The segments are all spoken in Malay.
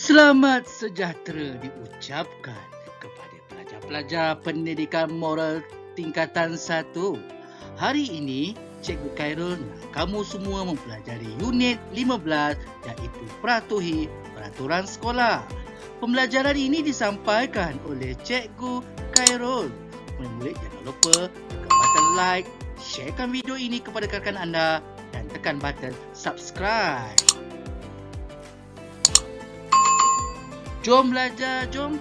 Selamat sejahtera diucapkan kepada pelajar-pelajar pendidikan moral tingkatan 1. Hari ini, Cikgu Khairul nak kamu semua mempelajari unit 15 iaitu Peratuhi Peraturan Sekolah. Pembelajaran ini disampaikan oleh Cikgu Khairul. Murid-murid jangan lupa tekan button like, sharekan video ini kepada rakan anda dan tekan button subscribe. Jom belajar, jom.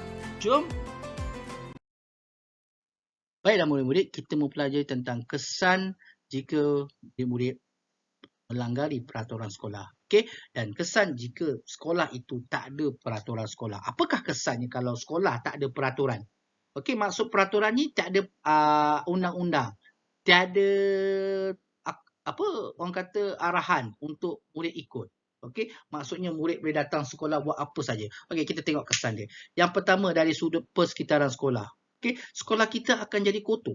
Baiklah murid-murid, kita mempelajari tentang kesan jika murid melanggar peraturan sekolah. Okey, dan kesan jika sekolah itu tak ada peraturan sekolah. Apakah kesannya kalau sekolah tak ada peraturan? Okey, maksud peraturan ni tak ada undang-undang. Tiada orang kata arahan untuk murid ikut. Okey, maksudnya murid boleh datang sekolah buat apa saja. Okey, kita tengok kesan dia. Yang pertama dari sudut persekitaran sekolah. Okey, sekolah kita akan jadi kotor.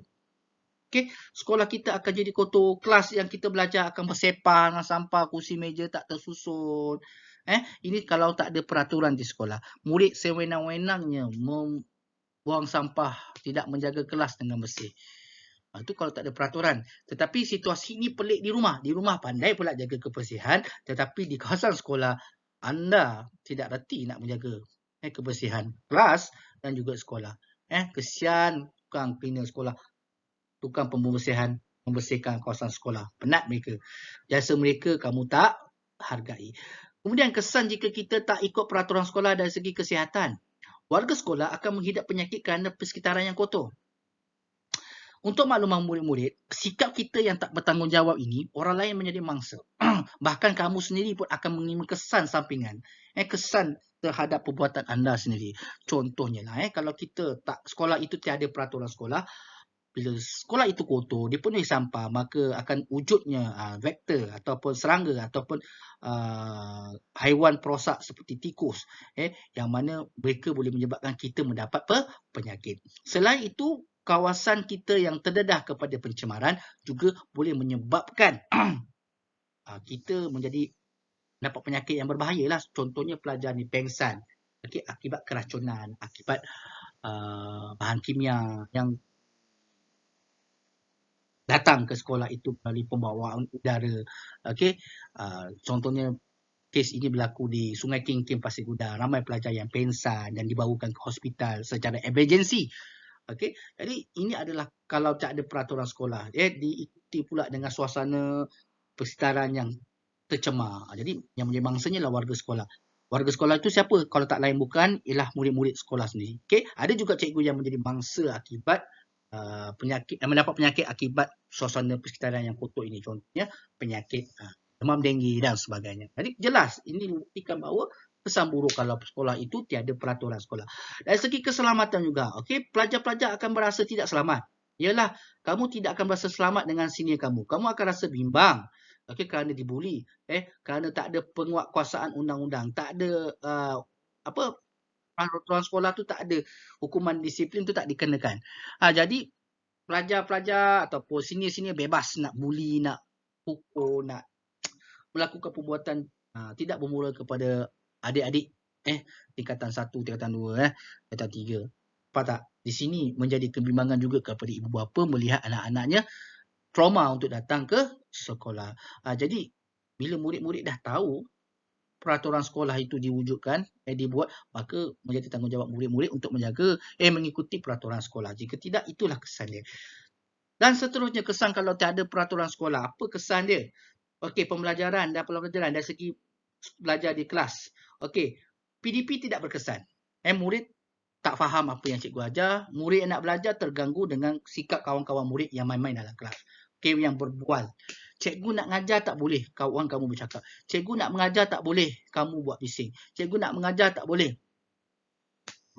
Okey, sekolah kita akan jadi kotor. Kelas yang kita belajar akan bersepah dengan sampah, kursi meja tak tersusun. Ini kalau tak ada peraturan di sekolah. Murid sewenang-wenangnya membuang sampah, tidak menjaga kelas dengan bersih. Itu kalau tak ada peraturan. Tetapi situasi ini pelik di rumah. Di rumah pandai pula jaga kebersihan, tetapi di kawasan sekolah anda tidak reti nak menjaga kebersihan kelas dan juga sekolah. Kesian tukang cleaner sekolah, tukang pembersihan membersihkan kawasan sekolah. Penat mereka. Jasa mereka kamu tak hargai. Kemudian kesan jika kita tak ikut peraturan sekolah dari segi kesihatan. Warga sekolah akan menghidap penyakit kerana persekitaran yang kotor. Untuk makluman murid-murid, sikap kita yang tak bertanggungjawab ini, orang lain menjadi mangsa. Bahkan kamu sendiri pun akan menerima kesan sampingan. Kesan terhadap perbuatan anda sendiri. Contohnya lah, kalau kita tak sekolah itu tiada peraturan sekolah, bila sekolah itu kotor, dipenuhi sampah, maka akan wujudnya vektor ataupun serangga ataupun haiwan perosak seperti tikus, yang mana mereka boleh menyebabkan kita mendapat penyakit. Selain itu, kawasan kita yang terdedah kepada pencemaran juga boleh menyebabkan kita menjadi dapat penyakit yang berbahaya lah. Contohnya pelajar ni pengsan, akibat keracunan, akibat bahan kimia yang datang ke sekolah itu melalui pembawaan udara. Contohnya kes ini berlaku di Sungai King Pasir Gudang. Ramai pelajar yang pengsan dan dibawakan ke hospital secara emergency. Jadi ini adalah kalau tak ada peraturan sekolah. Diikuti pula dengan suasana persekitaran yang tercemar. Jadi yang menjadi mangsanya lah warga sekolah. Warga sekolah itu siapa? Kalau tak lain bukan ialah murid-murid sekolah sendiri. Ada juga cikgu yang menjadi mangsa akibat mendapat penyakit akibat suasana persekitaran yang kotor ini. Contohnya penyakit demam denggi dan sebagainya. Jadi jelas ini membuktikan bahawa kesan buruk kalau sekolah itu tiada peraturan sekolah. Dari segi keselamatan juga, pelajar-pelajar akan merasa tidak selamat. Ialah kamu tidak akan merasa selamat dengan senior kamu. Kamu akan rasa bimbang. Kerana dibuli, kerana tak ada penguatkuasaan undang-undang, tak ada peraturan sekolah tu tak ada, hukuman disiplin tu tak dikenakan. Jadi pelajar-pelajar ataupun senior-senior bebas nak buli, nak pukul, nak melakukan perbuatan tidak bermula kepada adik-adik tingkatan 1, tingkatan 2, tingkatan 3. Apa tak? Di sini menjadi kebimbangan juga kepada ibu bapa melihat anak-anaknya trauma untuk datang ke sekolah. Jadi bila murid-murid dah tahu peraturan sekolah itu diwujudkan, dibuat, maka menjadi tanggungjawab murid-murid untuk menjaga, mengikuti peraturan sekolah. Jika tidak, itulah kesan dia. Dan seterusnya kesan kalau tak ada peraturan sekolah. Apa kesan dia? Pembelajaran dari segi belajar di kelas. PDP tidak berkesan. Murid tak faham apa yang cikgu ajar. Murid yang nak belajar terganggu dengan sikap kawan-kawan murid yang main-main dalam kelas. Yang berbual. Cikgu nak mengajar tak boleh kawan kamu bercakap. Cikgu nak mengajar tak boleh kamu buat bising. Cikgu nak mengajar tak boleh.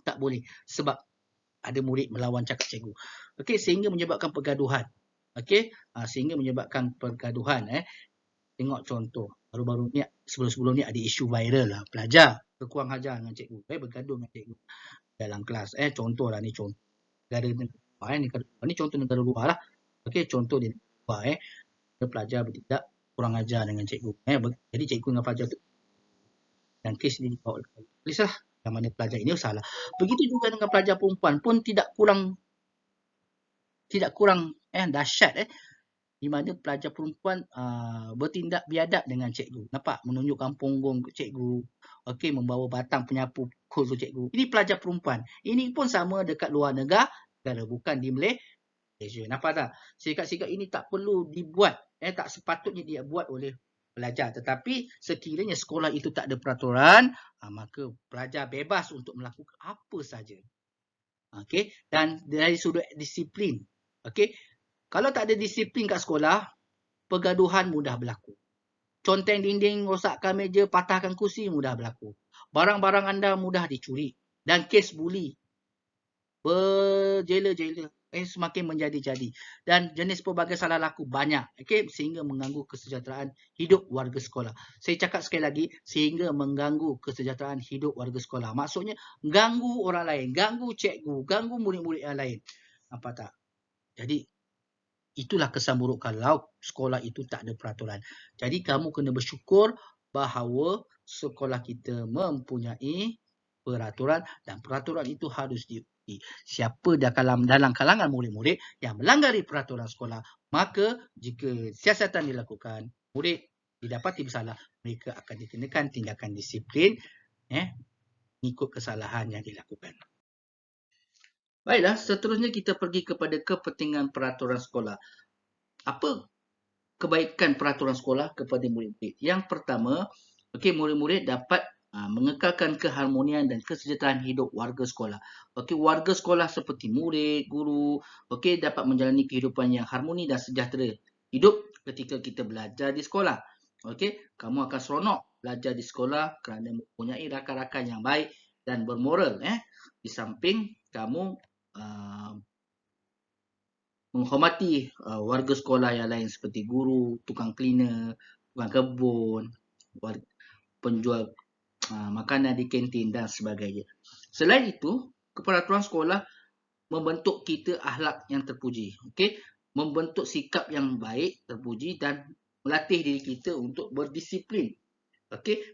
Tak boleh. Sebab ada murid melawan cakap cikgu. Sehingga menyebabkan pergaduhan. Sehingga menyebabkan pergaduhan. Tengok contoh. Baru-baru ni, sebelum-sebelum ni ada isu viral lah. Pelajar berkurang ajar dengan cikgu. Bergaduh dengan cikgu dalam kelas. Contoh lah ni contoh. Negara ni contoh negara luar lah. Contoh di luar. Pelajar bertindak kurang ajar dengan cikgu. Jadi cikgu dengan pelajar tu dan kes ini dibawa oleh polis lah. Yang mana pelajar ini salah. Begitu juga dengan pelajar perempuan pun tidak kurang dahsyat di mana pelajar perempuan bertindak biadab dengan cikgu. Nampak? Menunjukkan punggung ke cikgu. Okey, membawa batang penyapu pukul cikgu. Ini pelajar perempuan. Ini pun sama dekat luar negara, bukan di Malaysia. Nampak tak? Sikap-sikap ini tak perlu dibuat. Tak sepatutnya dia buat oleh pelajar. Tetapi sekiranya sekolah itu tak ada peraturan, maka pelajar bebas untuk melakukan apa saja. Okey, dan dari sudut disiplin. Okey, kalau tak ada disiplin kat sekolah, pergaduhan mudah berlaku. Conteng dinding, rosakkan meja, patahkan kursi mudah berlaku. Barang-barang anda mudah dicuri. Dan kes buli berjela-jela semakin menjadi-jadi. Dan jenis pelbagai salah laku banyak. Sehingga mengganggu kesejahteraan hidup warga sekolah. Saya cakap sekali lagi, sehingga mengganggu kesejahteraan hidup warga sekolah. Maksudnya, ganggu orang lain, ganggu cikgu, ganggu murid-murid yang lain. Nampak tak? Jadi, itulah kesan buruk kalau sekolah itu tak ada peraturan. Jadi kamu kena bersyukur bahawa sekolah kita mempunyai peraturan dan peraturan itu harus diikuti. Siapa dalam kalangan murid-murid yang melanggar peraturan sekolah, maka jika siasatan dilakukan, murid didapati bersalah, mereka akan dikenakan tindakan disiplin mengikut kesalahan yang dilakukan. Baiklah, seterusnya kita pergi kepada kepentingan peraturan sekolah. Apa kebaikan peraturan sekolah kepada murid-murid? Yang pertama, murid-murid dapat mengekalkan keharmonian dan kesejahteraan hidup warga sekolah. Warga sekolah seperti murid, guru, dapat menjalani kehidupan yang harmoni dan sejahtera hidup ketika kita belajar di sekolah. Kamu akan seronok belajar di sekolah kerana mempunyai rakan-rakan yang baik dan bermoral. Di samping kamu menghormati warga sekolah yang lain seperti guru, tukang cleaner, tukang kebun, penjual makanan di kantin dan sebagainya. Selain itu, peraturan sekolah membentuk kita akhlak yang terpuji. Membentuk sikap yang baik, terpuji dan melatih diri kita untuk berdisiplin.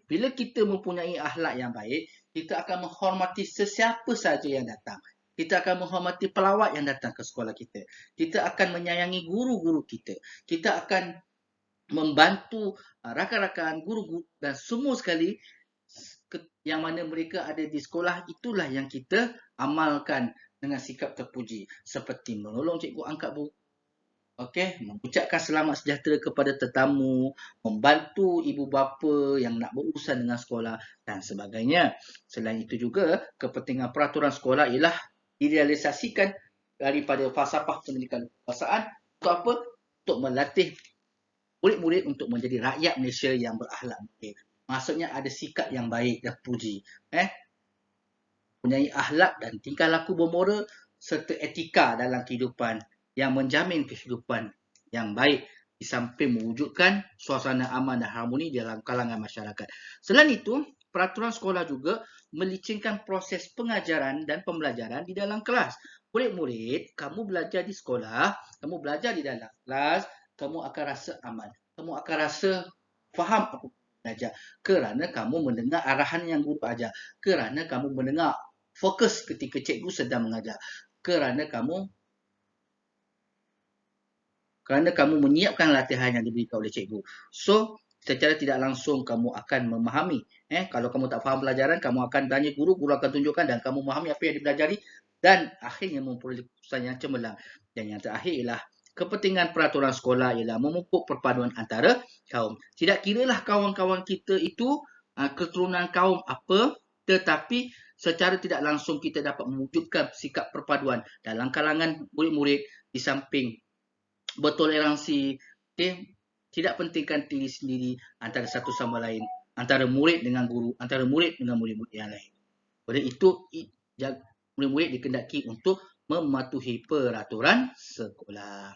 Bila kita mempunyai akhlak yang baik, kita akan menghormati sesiapa saja yang datang. Kita akan menghormati pelawat yang datang ke sekolah kita. Kita akan menyayangi guru-guru kita. Kita akan membantu rakan-rakan, guru-guru dan semua sekali yang mana mereka ada di sekolah. Itulah yang kita amalkan dengan sikap terpuji. Seperti menolong cikgu angkat buku. Mengucapkan selamat sejahtera kepada tetamu, membantu ibu bapa yang nak berurusan dengan sekolah dan sebagainya. Selain itu juga, kepentingan peraturan sekolah ialah direalisasikan daripada falsafah pendidikan kekuasaan untuk apa? Untuk melatih murid-murid untuk menjadi rakyat Malaysia yang berakhlak baik. Maksudnya ada sikap yang baik dan puji. Mempunyai akhlak dan tingkah laku bermoral serta etika dalam kehidupan yang menjamin kehidupan yang baik di samping mewujudkan suasana aman dan harmoni dalam kalangan masyarakat. Selain itu, peraturan sekolah juga melicingkan proses pengajaran dan pembelajaran di dalam kelas. Murid-murid, kamu belajar di sekolah, kamu belajar di dalam kelas, kamu akan rasa aman. Kamu akan rasa faham apa belajar. Kerana kamu mendengar arahan yang guru ajar. Kerana kamu mendengar fokus ketika cikgu sedang mengajar. Kerana kamu menyiapkan latihan yang diberikan oleh cikgu. So, secara tidak langsung kamu akan memahami. Kalau kamu tak faham pelajaran, kamu akan tanya guru akan tunjukkan dan kamu memahami apa yang dipelajari dan akhirnya memperoleh keputusan yang cemerlang. Dan yang terakhir ialah kepentingan peraturan sekolah ialah memupuk perpaduan antara kaum. Tidak kiralah kawan-kawan kita itu keturunan kaum apa, tetapi secara tidak langsung kita dapat mewujudkan sikap perpaduan dalam kalangan murid-murid di samping bertoleransi, tidak pentingkan diri sendiri antara satu sama lain, antara murid dengan guru, antara murid dengan murid-murid yang lain. Oleh itu, murid-murid dikendaki untuk mematuhi peraturan sekolah.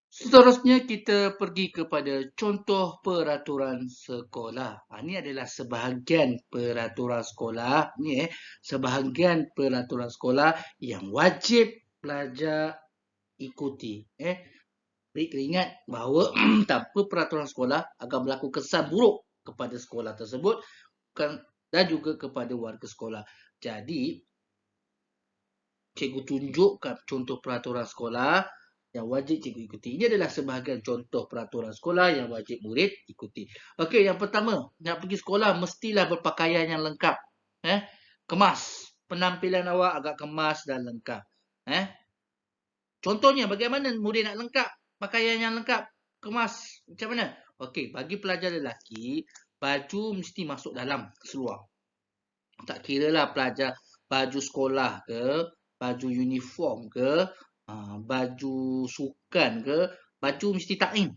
Seterusnya kita pergi kepada contoh peraturan sekolah. Ini adalah sebahagian peraturan sekolah. Sebahagian peraturan sekolah yang wajib pelajar ikuti. Baik, ingat bahawa tanpa peraturan sekolah akan berlaku kesan buruk kepada sekolah tersebut dan juga kepada warga sekolah. Jadi, cikgu tunjukkan contoh peraturan sekolah yang wajib cikgu ikuti. Ini adalah sebahagian contoh peraturan sekolah yang wajib murid ikuti. Okey, yang pertama, nak pergi sekolah mestilah berpakaian yang lengkap. Kemas. Penampilan awak agak kemas dan lengkap. Contohnya, bagaimana murid nak lengkap? Pakaian yang lengkap, kemas. Macam mana? Okey, bagi pelajar lelaki, baju mesti masuk dalam seluar. Tak kira lah pelajar baju sekolah ke, baju uniform ke, baju sukan ke, baju mesti tuck in.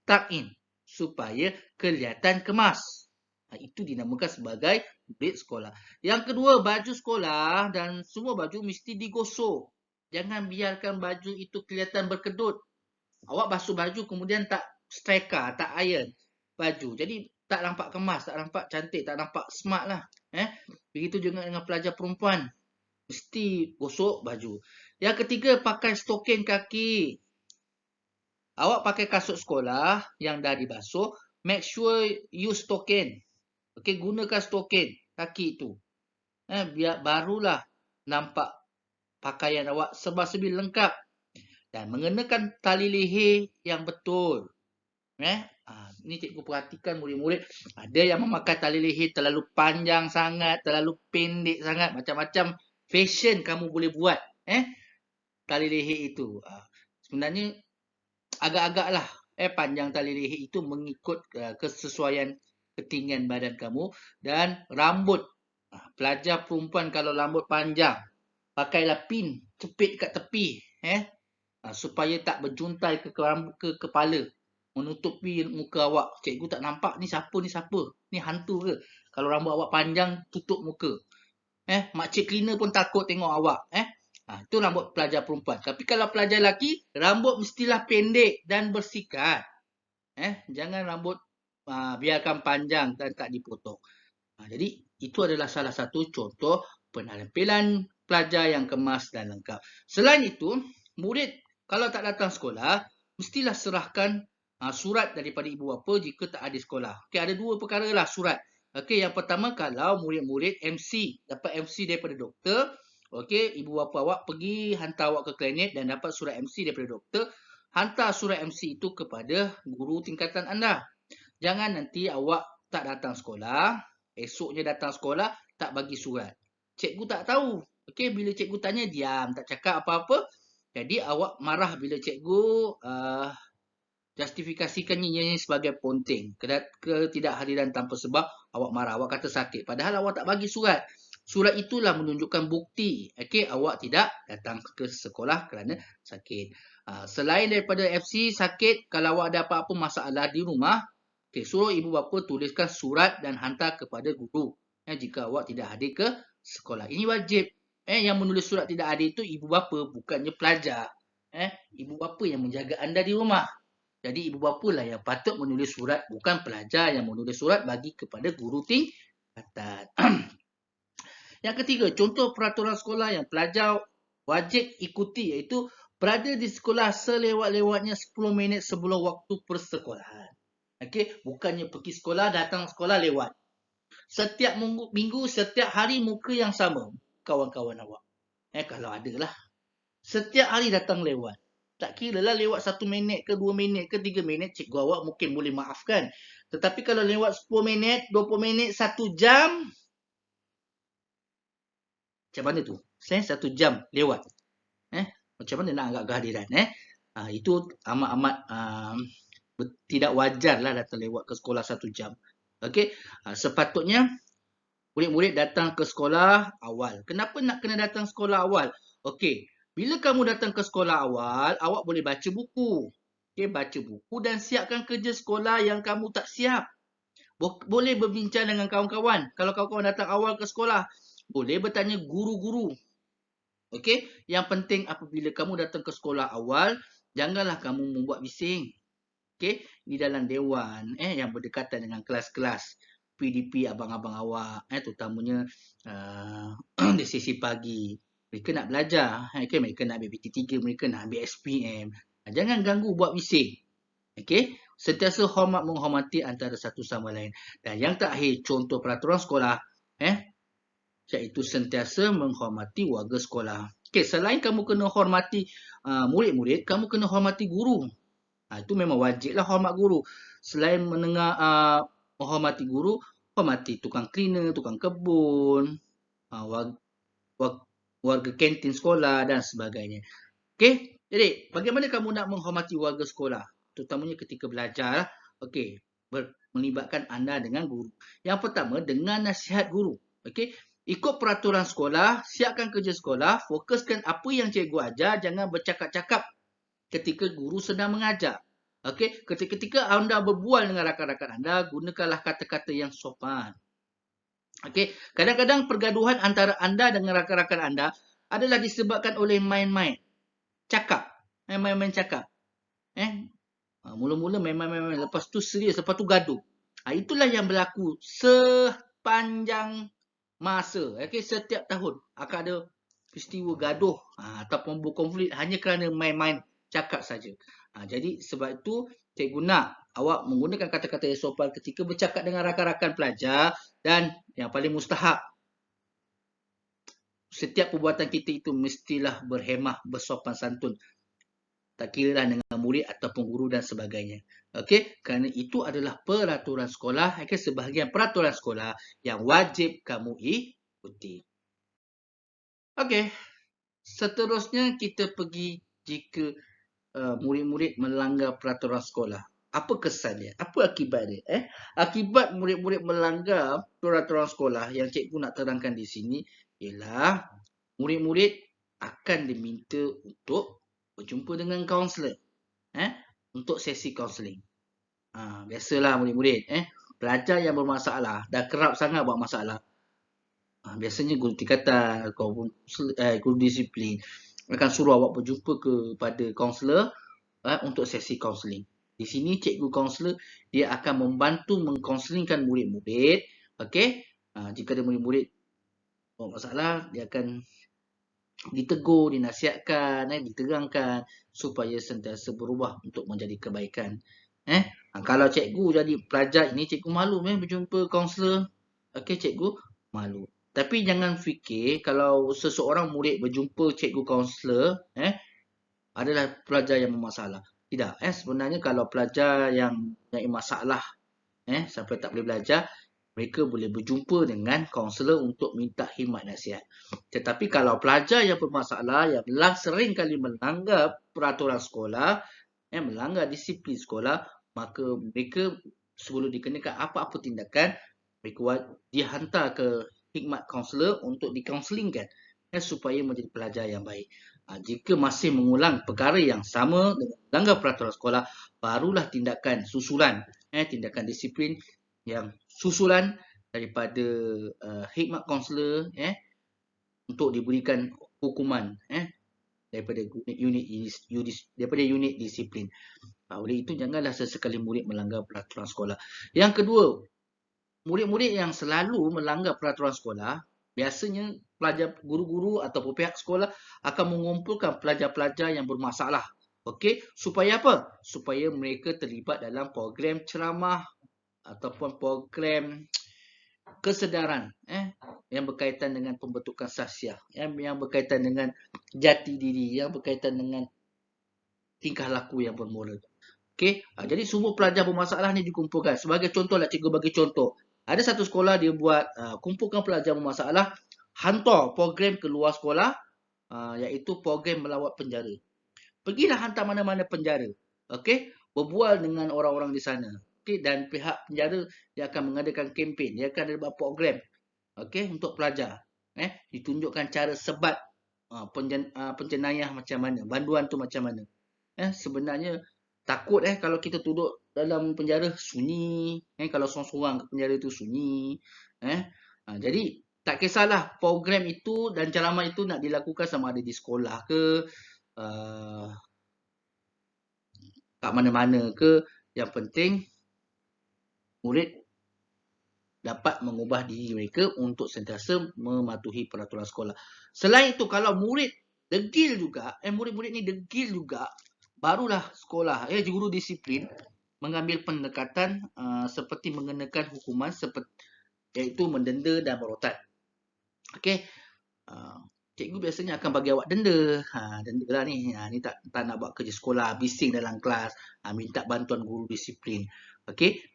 Tuck in supaya kelihatan kemas. Itu dinamakan sebagai murid sekolah. Yang kedua, baju sekolah dan semua baju mesti digosok. Jangan biarkan baju itu kelihatan berkedut. Awak basuh baju kemudian tak striker, tak iron baju. Jadi tak nampak kemas, tak nampak cantik, tak nampak smart lah. Begitu juga dengan pelajar perempuan. Mesti gosok baju. Yang ketiga, pakai stokin kaki. Awak pakai kasut sekolah yang dah dibasuh, make sure use stokin. Okey, gunakan stokin kaki itu. Biar barulah nampak pakaian awak serba-serbi lengkap. Dan mengenakan tali leher yang betul. Ini cikgu perhatikan murid-murid. Ada yang memakai tali leher terlalu panjang sangat, terlalu pendek sangat. Macam-macam fashion kamu boleh buat. Tali leher itu. Sebenarnya agak-agaklah panjang tali leher itu mengikut kesesuaian ketinggian badan kamu. Dan rambut. Pelajar perempuan kalau rambut panjang, pakailah pin, cepit kat tepi. Supaya tak berjuntai ke kepala. Menutupi muka awak. Cikgu tak nampak ni siapa ni siapa. Ni hantu ke? Kalau rambut awak panjang, tutup muka. Makcik cleaner pun takut tengok awak. Itu rambut pelajar perempuan. Tapi kalau pelajar lelaki, rambut mestilah pendek dan bersikat. Jangan rambut biarkan panjang dan tak dipotong. Jadi, itu adalah salah satu contoh penampilan pelajar yang kemas dan lengkap. Selain itu, murid kalau tak datang sekolah, mestilah serahkan surat daripada ibu bapa jika tak ada sekolah. Okey, ada dua perkara lah surat. Okey, yang pertama kalau murid-murid MC, dapat MC daripada doktor. Okey, ibu bapa awak pergi hantar awak ke klinik dan dapat surat MC daripada doktor. Hantar surat MC itu kepada guru tingkatan anda. Jangan nanti awak tak datang sekolah, esoknya datang sekolah, tak bagi surat. Cikgu tak tahu. Okey, bila cikgu tanya, diam, tak cakap apa-apa. Jadi, awak marah bila cikgu justifikasikannya sebagai ponteng. Ketidakhadiran tanpa sebab, awak marah. Awak kata sakit. Padahal awak tak bagi surat. Surat itulah menunjukkan bukti. Okey, awak tidak datang ke sekolah kerana sakit. Selain daripada FC sakit, kalau awak ada apa-apa masalah di rumah, okay, suruh ibu bapa tuliskan surat dan hantar kepada guru. Jika awak tidak hadir ke sekolah. Ini wajib. Yang menulis surat tidak hadir itu ibu bapa, bukannya pelajar. Ibu bapa yang menjaga anda di rumah. Jadi ibu bapa lah yang patut menulis surat, bukan pelajar yang menulis surat bagi kepada guru tingkatan. Yang ketiga, contoh peraturan sekolah yang pelajar wajib ikuti iaitu berada di sekolah selewat-lewatnya 10 minit sebelum waktu persekolahan. Okey, bukannya pergi sekolah, datang sekolah lewat. Setiap minggu, setiap hari muka yang sama kawan-kawan awak. Kalau ada lah. Setiap hari datang lewat. Tak kira lah lewat 1 minit ke 2 minit ke 3 minit, cikgu awak mungkin boleh maafkan. Tetapi kalau lewat 10 minit, 20 minit, 1 jam, macam mana tu? 1 jam lewat. Macam mana nak anggap kehadiran? Itu amat-amat tidak wajar lah datang lewat ke sekolah 1 jam. Okey, sepatutnya murid-murid datang ke sekolah awal. Kenapa nak kena datang sekolah awal? Okey, bila kamu datang ke sekolah awal, awak boleh baca buku. Okey, baca buku dan siapkan kerja sekolah yang kamu tak siap. Boleh berbincang dengan kawan-kawan. Kalau kawan-kawan datang awal ke sekolah, boleh bertanya guru-guru. Okey, yang penting apabila kamu datang ke sekolah awal, janganlah kamu membuat bising. Okey, di dalam dewan yang berdekatan dengan kelas-kelas PDP abang-abang awak, terutamanya di sesi pagi. Mereka nak belajar, mereka nak ambil PT3, mereka nak ambil SPM. Jangan ganggu buat bising. Okey, sentiasa hormat menghormati antara satu sama lain. Dan yang terakhir, contoh peraturan sekolah, iaitu sentiasa menghormati warga sekolah. Okey, selain kamu kena hormati murid-murid, kamu kena hormati guru. Itu memang wajiblah hormat guru. Selain menghormati guru, hormati tukang cleaner, tukang kebun, warga kantin sekolah dan sebagainya. Okey, jadi bagaimana kamu nak menghormati warga sekolah? Terutamanya ketika belajar. Okey, melibatkan anda dengan guru. Yang pertama, dengan nasihat guru. Okey, ikut peraturan sekolah, siapkan kerja sekolah, fokuskan apa yang cikgu ajar, jangan bercakap-cakap ketika guru sedang mengajar. Okey, ketika anda berbual dengan rakan-rakan anda, gunakanlah kata-kata yang sopan. Okey, kadang-kadang pergaduhan antara anda dengan rakan-rakan anda adalah disebabkan oleh main-main. Cakap. Main-main cakap. Mula-mula main-main. Lepas tu serius. Lepas tu gaduh. Itulah yang berlaku sepanjang masa. Okay? Setiap tahun akan ada peristiwa gaduh ataupun berkonflik hanya kerana main-main cakap saja. Jadi sebab itu cikgu nak awak menggunakan kata-kata yang sopan ketika bercakap dengan rakan-rakan pelajar. Dan yang paling mustahak, setiap perbuatan kita itu mestilah berhemah, bersopan santun. Tak kira lah dengan murid ataupun guru dan sebagainya. Okey, kerana itu adalah peraturan sekolah, sebahagian peraturan sekolah yang wajib kamu ikuti. Okey, seterusnya kita pergi jika murid-murid melanggar peraturan sekolah. Apa kesannya? Apa akibat dia? Akibat murid-murid melanggar peraturan sekolah yang cikgu nak terangkan di sini ialah murid-murid akan diminta untuk berjumpa dengan kaunselor untuk sesi kaunseling. Biasalah murid-murid pelajar yang bermasalah, dah kerap sangat buat masalah. Biasanya guru tingkatan, guru disiplin akan suruh awak berjumpa kepada kaunselor untuk sesi kaunseling. Di sini cikgu kaunselor dia akan membantu mengkaunselingkan murid-murid. Okey, jika ada murid-murid buat masalah, dia akan ditegur, dinasihatkan, diterangkan supaya sentiasa berubah untuk menjadi kebaikan. Kalau cikgu jadi pelajar ini, cikgu malu berjumpa kaunselor. Okey, cikgu malu. Tapi jangan fikir kalau seseorang murid berjumpa cikgu kaunselor adalah pelajar yang bermasalah. Tidak. Sebenarnya kalau pelajar yang mempunyai masalah sampai tak boleh belajar, mereka boleh berjumpa dengan kaunselor untuk minta khidmat nasihat. Tetapi kalau pelajar yang bermasalah, yang sering kali melanggar peraturan sekolah, melanggar disiplin sekolah, maka mereka sebelum dikenakan apa-apa tindakan, mereka dihantar ke khidmat kaunselor untuk dikaunselingkan supaya menjadi pelajar yang baik. Jika masih mengulang perkara yang sama dengan melanggar peraturan sekolah, barulah tindakan susulan, tindakan disiplin yang susulan daripada khidmat kaunselor untuk diberikan hukuman daripada unit disiplin. Oleh itu janganlah sesekali murid melanggar peraturan sekolah. Yang kedua, murid-murid yang selalu melanggar peraturan sekolah, biasanya pelajar, guru-guru ataupun pihak sekolah akan mengumpulkan pelajar-pelajar yang bermasalah. Okey, supaya apa? Supaya mereka terlibat dalam program ceramah ataupun program kesedaran yang berkaitan dengan pembentukan sahsiah, yang berkaitan dengan jati diri, yang berkaitan dengan tingkah laku yang bermoral. Okey, jadi semua pelajar bermasalah ni dikumpulkan. Sebagai contohlah, cikgu bagi contoh. Ada satu sekolah dia buat kumpulkan pelajar bermasalah, hantar program ke luar sekolah, iaitu program melawat penjara. Pergilah hantar mana-mana penjara. Okey, berbual dengan orang-orang di sana. Okey, dan pihak penjara dia akan mengadakan kempen, dia akan ada buat program. Okey, untuk pelajar. Ditunjukkan cara sebat penjenayah macam mana, banduan tu macam mana. Sebenarnya takut kalau kita duduk dalam penjara sunyi, kalau seorang-seorang ke penjara tu sunyi. Jadi tak kisahlah program itu dan ceramah itu nak dilakukan sama ada di sekolah ke, kat mana-mana ke, yang penting murid dapat mengubah diri mereka untuk sentiasa mematuhi peraturan sekolah. Selain itu, kalau murid degil juga, murid-murid ni degil juga, barulah sekolah, guru disiplin mengambil pendekatan seperti mengenakan hukuman iaitu mendenda dan merotan. Okey. Cikgu biasanya akan bagi awak denda. Denda lah ni. Ni tak nak buat kerja sekolah, bising dalam kelas, minta bantuan guru disiplin. Okey.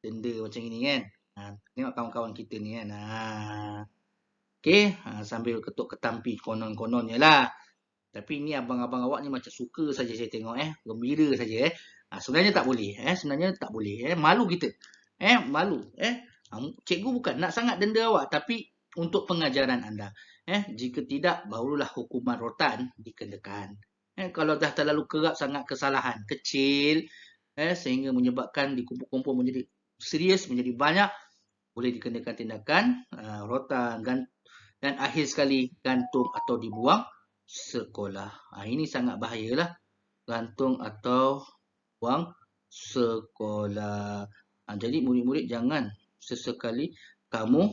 Denda macam ini kan. Tengok kawan-kawan kita ni kan. Okey. Sambil ketuk ketampi konon-konon je lah. Tapi ni abang-abang awak ni macam suka saja saya tengok gembira saja sebenarnya tak boleh sebenarnya tak boleh malu kita malu cikgu bukan nak sangat denda awak tapi untuk pengajaran anda jika tidak barulah hukuman rotan dikenakan kalau dah terlalu kerap sangat kesalahan kecil sehingga menyebabkan dikumpul-kumpul menjadi serius menjadi banyak boleh dikenakan tindakan rotan dan akhir sekali gantung atau dibuang sekolah. Ini sangat bahayalah. Gantung atau buang sekolah. Jadi murid-murid jangan sesekali kamu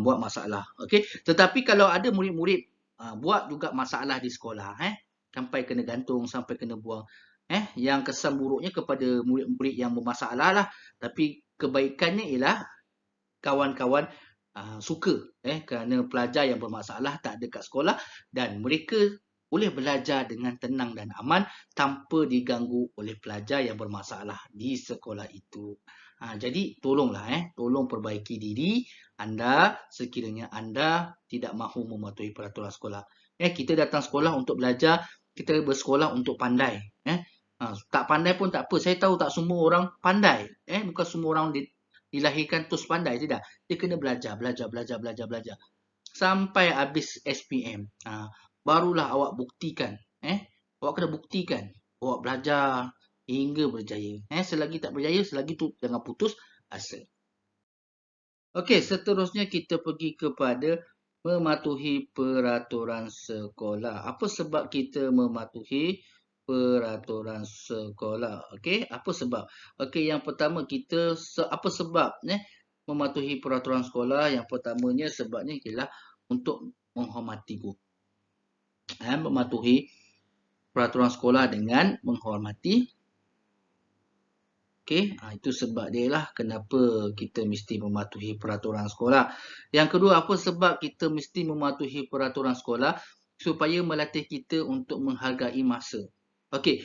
buat masalah. Okey. Tetapi kalau ada murid-murid buat juga masalah di sekolah, sampai kena gantung, sampai kena buang, yang kesan buruknya kepada murid-murid yang bermasalah lah. Tapi kebaikannya ialah kawan-kawan suka kerana pelajar yang bermasalah tak ada kat sekolah dan mereka boleh belajar dengan tenang dan aman tanpa diganggu oleh pelajar yang bermasalah di sekolah itu. Jadi tolonglah tolong perbaiki diri anda sekiranya anda tidak mahu mematuhi peraturan sekolah. Kita datang sekolah untuk belajar, kita bersekolah untuk pandai. Tak pandai pun tak apa. Saya tahu tak semua orang pandai. Bukan semua orang dilahirkan terus pandai, tidak. Dia kena belajar. Sampai habis SPM. Barulah awak buktikan. Awak kena buktikan. Awak belajar hingga berjaya. Selagi tak berjaya, selagi tu jangan putus asa. Okey, seterusnya kita pergi kepada mematuhi peraturan sekolah. Apa sebab kita mematuhi peraturan sekolah? Okey, apa sebab? Okey, yang pertama kita apa sebab mematuhi peraturan sekolah? Yang pertamanya sebabnya ialah untuk menghormati guru. Mematuhi peraturan sekolah dengan menghormati. Okey, itu sebab dia lah kenapa kita mesti mematuhi peraturan sekolah. Yang kedua, apa sebab kita mesti mematuhi peraturan sekolah? Supaya melatih kita untuk menghargai masa. Okey,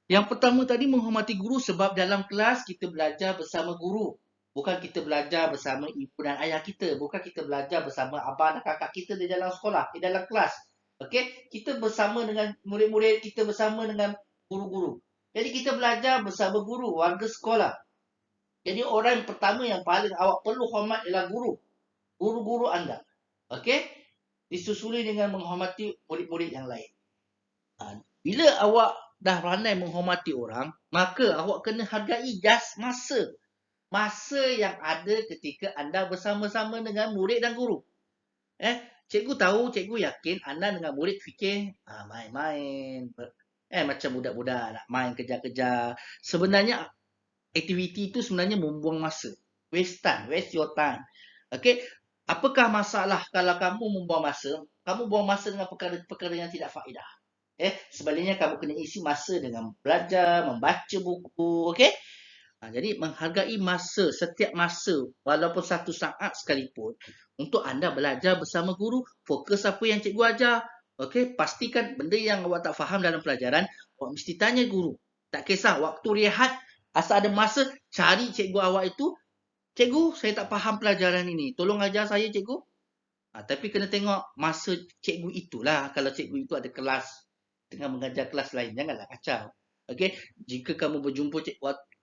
yang pertama tadi menghormati guru sebab dalam kelas kita belajar bersama guru. Bukan kita belajar bersama ibu dan ayah kita. Bukan kita belajar bersama abang dan kakak kita di dalam sekolah, di dalam kelas. Okey, kita bersama dengan murid-murid, kita bersama dengan guru-guru. Jadi kita belajar bersama guru, warga sekolah. Jadi orang pertama yang paling awak perlu hormat ialah guru. Guru-guru anda. Okey? Disusuli dengan menghormati murid-murid yang lain. Bila awak dah pandai menghormati orang, maka awak kena hargai masa. Masa yang ada ketika anda bersama-sama dengan murid dan guru. Cikgu tahu, cikgu yakin anda dengan murid fikir, main-main. Macam budak-budak nak main kejar-kejar. Sebenarnya aktiviti itu sebenarnya membuang masa. Waste time, waste your time. Okey, apakah masalah kalau kamu membuang masa? Kamu buang masa dengan perkara-perkara yang tidak faedah. Sebaliknya kamu kena isi masa dengan belajar, membaca buku, okey? Jadi menghargai masa, setiap masa walaupun 1 saat sekalipun untuk anda belajar bersama guru, fokus apa yang cikgu ajar. Okey, pastikan benda yang awak tak faham dalam pelajaran, awak mesti tanya guru. Tak kisah waktu rehat, asal ada masa, cari cikgu awak itu. Cikgu, saya tak faham pelajaran ini. Tolong ajar saya, cikgu. Tapi kena tengok masa cikgu itulah. Kalau cikgu itu ada kelas dengan mengajar kelas lain, janganlah kacau. Okey, jika kamu berjumpa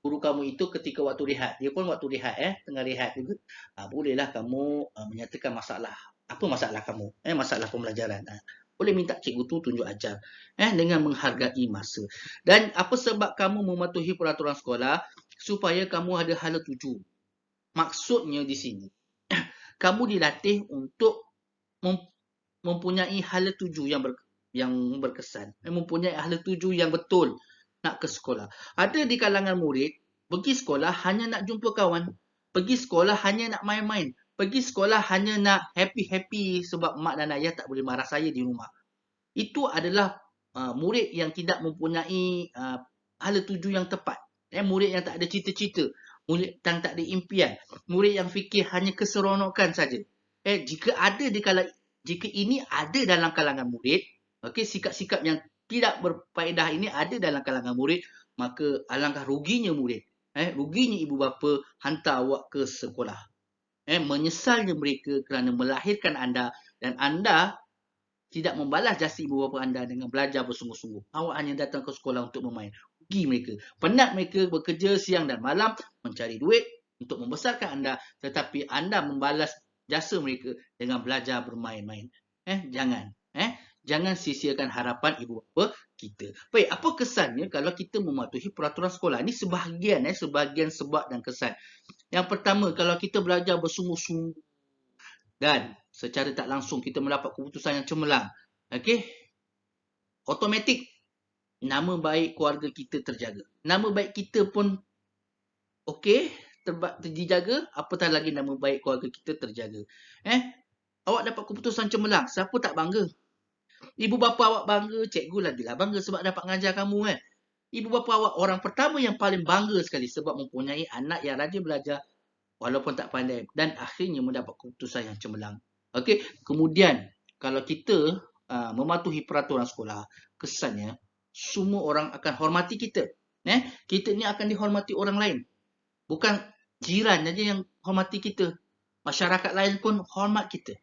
guru kamu itu ketika waktu rehat, dia pun waktu rehat, tengah rehat juga, bolehlah kamu menyatakan masalah. Apa masalah kamu? Masalah pembelajaran. Boleh minta cikgu tu tunjuk ajar dengan menghargai masa. Dan apa sebab kamu mematuhi peraturan sekolah? Supaya kamu ada hala tuju. Maksudnya di sini, kamu dilatih untuk mempunyai hala tuju yang berkesan. Mempunyai hala tuju yang betul nak ke sekolah. Ada di kalangan murid, pergi sekolah hanya nak jumpa kawan. Pergi sekolah hanya nak main-main. Pergi sekolah hanya nak happy-happy sebab mak dan ayah tak boleh marah saya di rumah. Itu adalah murid yang tidak mempunyai hala tuju yang tepat. Murid yang tak ada cita-cita, murid yang tak ada impian, murid yang fikir hanya keseronokan saja. Jika ini ada dalam kalangan murid, okey, sikap-sikap yang tidak berfaedah ini ada dalam kalangan murid, maka alangkah ruginya murid. Ruginya ibu bapa hantar awak ke sekolah. Menyesalnya mereka kerana melahirkan anda dan anda tidak membalas jasa ibu bapa anda dengan belajar bersungguh-sungguh. Awak hanya datang ke sekolah untuk bermain. Rugi mereka. Penat mereka bekerja siang dan malam mencari duit untuk membesarkan anda, tetapi anda membalas jasa mereka dengan belajar bermain-main. Jangan. Jangan sia-siakan harapan ibu bapa kita. Baik, apa kesannya kalau kita mematuhi peraturan sekolah? Ini sebahagian sebab dan kesan. Yang pertama, kalau kita belajar bersungguh-sungguh dan secara tak langsung kita mendapat keputusan yang cemerlang, okey, automatik nama baik keluarga kita terjaga. Nama baik kita pun okey, dijaga, apatah lagi nama baik keluarga kita terjaga. Awak dapat keputusan cemerlang, siapa tak bangga? Ibu bapa awak bangga, cikgu lagilah bangga sebab dapat mengajar kamu kan. Ibu bapa awak orang pertama yang paling bangga sekali sebab mempunyai anak yang rajin belajar walaupun tak pandai dan akhirnya mendapat keputusan yang cemerlang. Okey, kemudian kalau kita mematuhi peraturan sekolah, kesannya semua orang akan hormati kita. Kita ni akan dihormati orang lain. Bukan jiran saja yang hormati kita. Masyarakat lain pun hormat kita.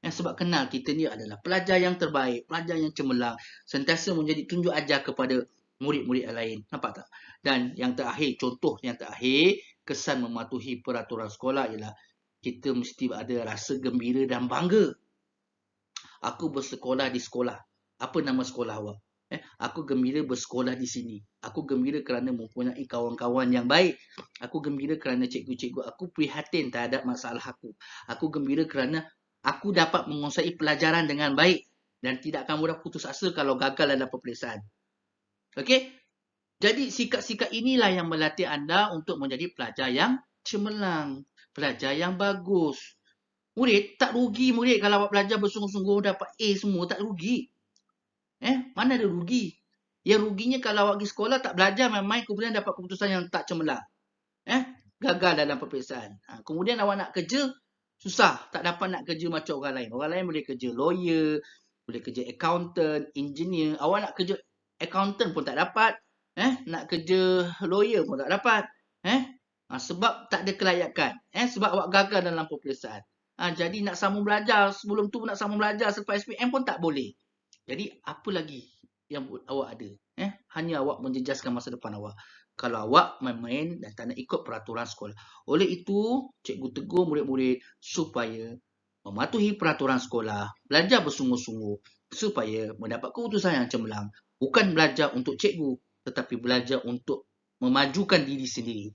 Sebab kenal kita ni adalah pelajar yang terbaik, pelajar yang cemerlang, sentiasa menjadi tunjuk ajar kepada murid-murid yang lain. Nampak tak? Dan yang terakhir, contoh yang terakhir, kesan mematuhi peraturan sekolah ialah kita mesti ada rasa gembira dan bangga. Aku bersekolah di sekolah. Apa nama sekolah awak? Aku gembira bersekolah di sini. Aku gembira kerana mempunyai kawan-kawan yang baik. Aku gembira kerana cikgu-cikgu aku prihatin terhadap masalah aku. Aku gembira kerana aku dapat menguasai pelajaran dengan baik dan tidak akan mudah putus asa kalau gagal dalam peperiksaan. Okey? Jadi sikap-sikap inilah yang melatih anda untuk menjadi pelajar yang cemerlang, pelajar yang bagus. Murid, tak rugi murid kalau awak belajar bersungguh-sungguh dapat A semua, tak rugi. Mana ada rugi? Yang ruginya kalau awak pergi sekolah tak belajar main-main kemudian dapat keputusan yang tak cemerlang. Gagal dalam peperiksaan. Kemudian awak nak kerja, susah. Tak dapat nak kerja macam orang lain. Orang lain boleh kerja lawyer, boleh kerja accountant, engineer. Awak nak kerja accountant pun tak dapat. Nak kerja lawyer pun tak dapat. Sebab tak ada kelayakan. Sebab awak gagal dalam peperiksaan. Jadi nak sambung belajar, sebelum tu nak sambung belajar selepas SPM pun tak boleh. Jadi apa lagi yang awak ada? Hanya awak menjejaskan masa depan awak. Kalau awak main-main dan tak nak ikut peraturan sekolah. Oleh itu, cikgu tegur murid-murid supaya mematuhi peraturan sekolah, belajar bersungguh-sungguh supaya mendapat keputusan yang cemerlang. Bukan belajar untuk cikgu, tetapi belajar untuk memajukan diri sendiri.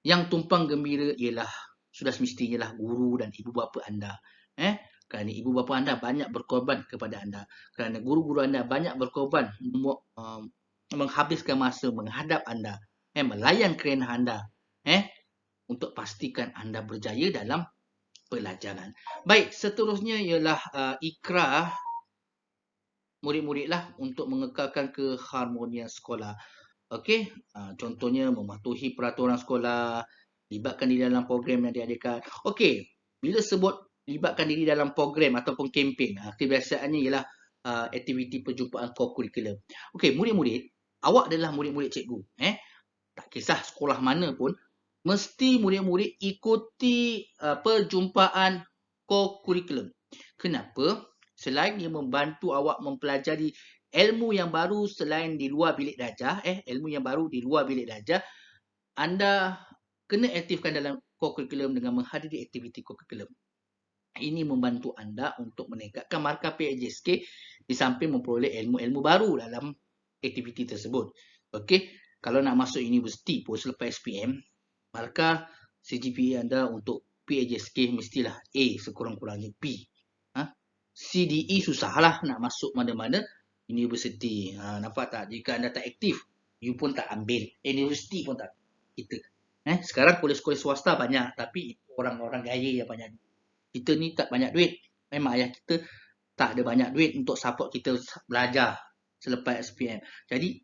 Yang tumpang gembira ialah sudah semestinya lah guru dan ibu bapa anda. Kerana ibu bapa anda banyak berkorban kepada anda. Kerana guru-guru anda banyak berkorban menghabiskan masa menghadap anda, melayan kerana anda, untuk pastikan anda berjaya dalam pelajaran. Baik, seterusnya ialah ikrar murid-murid lah untuk mengekalkan keharmonian sekolah. Okey, contohnya mematuhi peraturan sekolah, libatkan diri dalam program yang diadakan. Okey, bila sebut libatkan diri dalam program ataupun kempen, kebiasaannya ialah aktiviti perjumpaan co-curriculum. Okey, murid-murid, awak adalah murid-murid cikgu. Tak kisah sekolah mana pun, mesti murid-murid ikuti perjumpaan co-curriculum. Kenapa? Selain ia membantu awak mempelajari ilmu yang baru selain di luar bilik darjah, ilmu yang baru di luar bilik darjah, anda kena aktifkan dalam co-curriculum dengan menghadiri aktiviti co-curriculum. Ini membantu anda untuk meningkatkan markah PJSK di samping memperoleh ilmu-ilmu baru dalam aktiviti tersebut. Okey, kalau nak masuk universiti pun selepas SPM, markah CGPA anda untuk PJSK mestilah A sekurang-kurangnya B. CDE susahlah nak masuk mana-mana universiti. Nampak tak? Jika anda tak aktif, you pun tak ambil. Universiti pun tak. Kita. Sekarang kolej-kolej swasta banyak, tapi orang-orang gaya yang banyak. Kita ni tak banyak duit. Memang ayah kita tak ada banyak duit untuk support kita belajar selepas SPM. Jadi,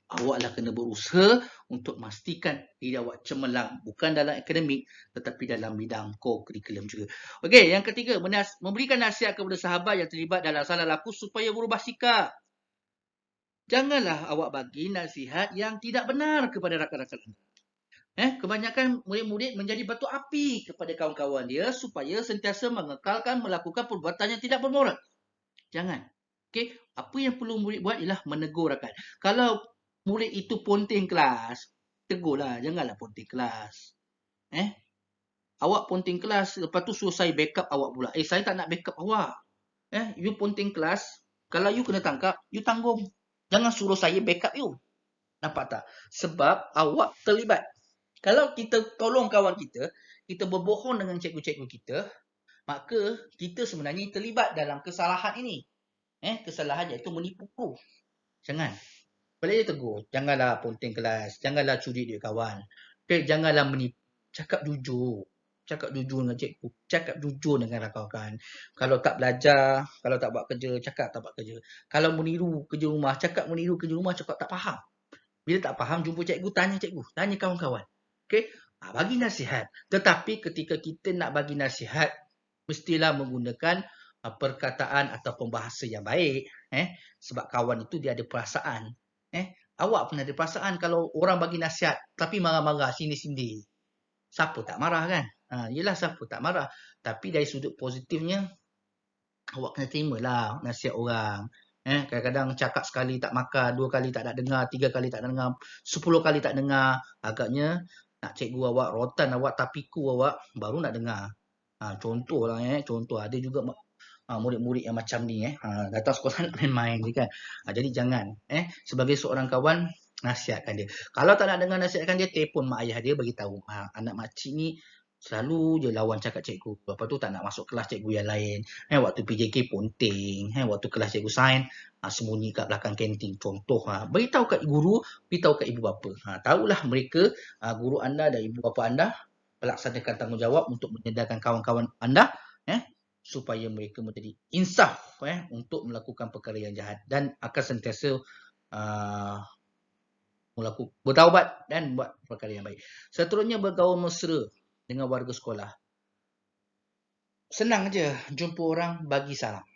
Awaklah kena berusaha untuk memastikan diri awak cemerlang, bukan dalam akademik tetapi dalam bidang co-curriculum juga. Okey, yang ketiga, memberikan nasihat kepada sahabat yang terlibat dalam salah laku supaya berubah sikap. Janganlah awak bagi nasihat yang tidak benar kepada rakan-rakan anda. Kebanyakan murid-murid menjadi batu api kepada kawan-kawan dia supaya sentiasa mengekalkan melakukan perbuatan yang tidak bermoral. Jangan. Okey, apa yang perlu murid buat ialah menegur rakan. Kalau murid itu ponteng kelas, tegurlah, janganlah ponteng kelas. Awak ponteng kelas, lepas tu suruh saya backup awak pula. Saya tak nak backup awak. You ponteng kelas, kalau you kena tangkap, you tanggung. Jangan suruh saya backup you. Nampak tak? Sebab awak terlibat. Kalau kita tolong kawan kita, kita berbohong dengan cikgu-cikgu kita, maka kita sebenarnya terlibat dalam kesalahan ini. Kesalahan iaitu menipu guru. Jangan. Boleh dia tegur. Janganlah ponteng kelas. Janganlah curi duit kawan. Janganlah menipu. Cakap jujur. Cakap jujur dengan cikgu. Cakap jujur dengan rakan-rakan. Kalau tak belajar, kalau tak buat kerja, cakap tak buat kerja. Kalau meniru kerja rumah, cakap meniru kerja rumah, cakap tak faham. Bila tak faham, jumpa cikgu, tanya cikgu. Tanya kawan-kawan. Bagi nasihat. Tetapi ketika kita nak bagi nasihat, mestilah menggunakan perkataan ataupun bahasa yang baik. Sebab kawan itu dia ada perasaan. Awak pun ada perasaan kalau orang bagi nasihat tapi marah-marah sini-sini. Siapa tak marah kan? Yelah, siapa tak marah. Tapi dari sudut positifnya, awak kena terimalah nasihat orang. Kadang-kadang cakap sekali tak makan, 2 kali tak nak dengar, 3 kali tak nak dengar, 10 kali tak dengar. Agaknya nak cikgu awak, rotan awak, tapiku awak, baru nak dengar. Contohlah, contoh ada juga murid-murid yang macam ni, datang sekolah nak main-main je kan. Jadi jangan, sebagai seorang kawan, nasihatkan dia. Kalau tak nak dengar nasihatkan dia, telefon mak ayah dia beritahu, anak makcik ni selalu je lawan cakap cikgu. Lepas tu tak nak masuk kelas cikgu yang lain. Waktu PJK ponteng, waktu kelas cikgu sains, sembunyi kat belakang kantin. Contoh, beritahu kat guru, beritahu kat ibu bapa. Tahulah mereka, guru anda dan ibu bapa anda melaksanakan tanggungjawab untuk menyedarkan kawan-kawan anda, supaya mereka menjadi insaf untuk melakukan perkara yang jahat dan akan sentiasa bertaubat dan buat perkara yang baik. Seterusnya, bergaul mesra dengan warga sekolah. Senang je, jumpa orang bagi salam.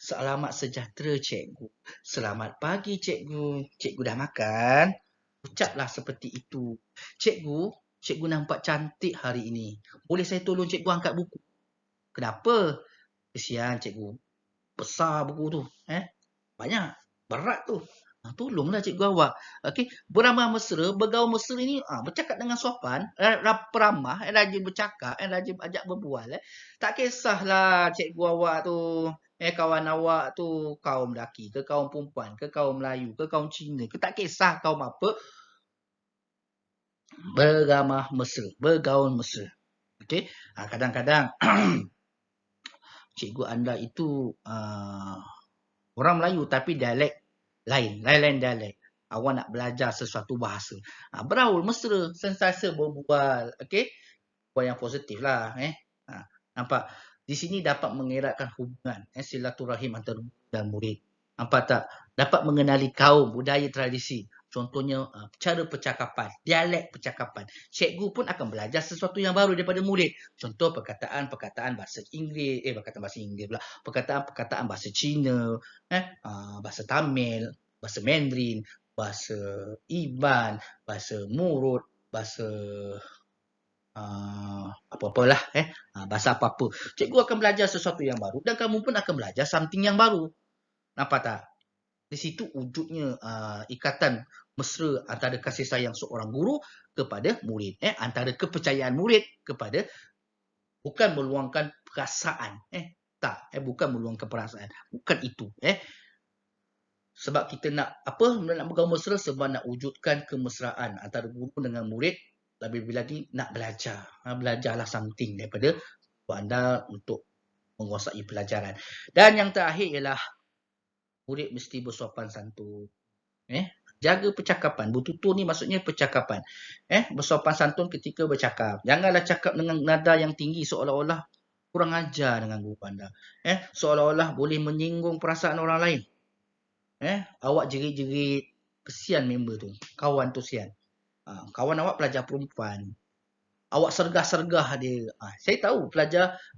Selamat sejahtera cikgu. Selamat pagi cikgu. Cikgu dah makan? Ucaplah seperti itu. Cikgu nampak cantik hari ini. Boleh saya tolong cikgu angkat buku? Kenapa? Kesian cikgu. Besar buku tu. Banyak. Berat tu. Tolonglah cikgu awak. Beramah mesra, bergaul mesra ni, bercakap dengan sopan, peramah, rajin bercakap, rajin ajak berbual. Tak kisahlah cikgu awak tu, kawan awak tu kaum lelaki ke, kaum perempuan ke, kaum Melayu ke, kaum Cina ke, tak kisah kaum apa. Beramah mesra, bergaul mesra. Kadang-kadang cikgu anda itu orang Melayu tapi dialek lain dialek. Awak nak belajar sesuatu bahasa. Beraul mesra, sentiasa berbual. Buat yang positif lah. Nampak? Di sini dapat mengeratkan hubungan silaturahim antara guru dan murid. Nampak tak? Dapat mengenali kaum, budaya, tradisi. Contohnya cara percakapan, dialek percakapan. Cikgu pun akan belajar sesuatu yang baru daripada murid. Contoh perkataan bahasa Inggeris, perkataan bahasa Cina, bahasa Tamil, bahasa Mandarin, bahasa Iban, bahasa Murut, bahasa apa-apalah, bahasa apa-apa. Cikgu akan belajar sesuatu yang baru dan kamu pun akan belajar something yang baru. Nampak tak? Di situ wujudnya ikatan mesra antara kasih sayang seorang guru kepada murid. Antara kepercayaan murid kepada, bukan meluangkan perasaan. Bukan meluangkan perasaan. Bukan itu. Sebab kita nak bergaul mesra, sebab nak wujudkan kemesraan antara guru dengan murid. Lebih-lebih lagi nak belajar. Belajarlah something daripada anda untuk menguasai pelajaran. Dan yang terakhir ialah murid mesti bersopan santun. Jaga percakapan. Bertutur ni maksudnya percakapan. Bersopan santun ketika bercakap. Janganlah cakap dengan nada yang tinggi seolah-olah kurang ajar dengan guru anda. Seolah-olah boleh menyinggung perasaan orang lain. Awak jerit-jerit. Kesian member tu. Kawan tu sian. Kawan awak pelajar perempuan. Awak sergah-sergah dia. Saya tahu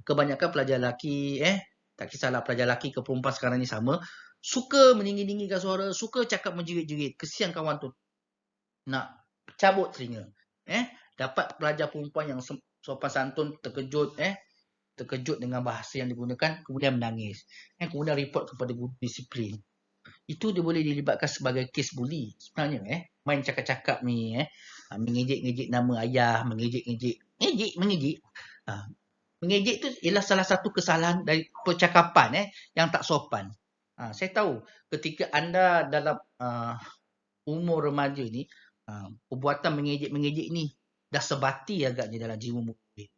kebanyakan pelajar lelaki, tak kisahlah pelajar lelaki ke perempuan sekarang ni sama, suka meninggi-tinggikan suara, suka cakap menjerit-jerit. Kesian kawan tu. Nak cabut telinga. Dapat pelajar perempuan yang sopan santun terkejut, terkejut dengan bahasa yang digunakan, kemudian menangis. Kemudian report kepada guru disiplin. Itu dia boleh dilibatkan sebagai kes buli sebenarnya. Main cakap-cakap ni, mengejek-ngejek nama ayah, mengejek-ngejek. Mengejek tu ialah salah satu kesalahan dari percakapan yang tak sopan. Saya tahu ketika anda dalam umur remaja ni, perbuatan mengejek-mengejek ni dah sebati agaknya dalam jiwa murid.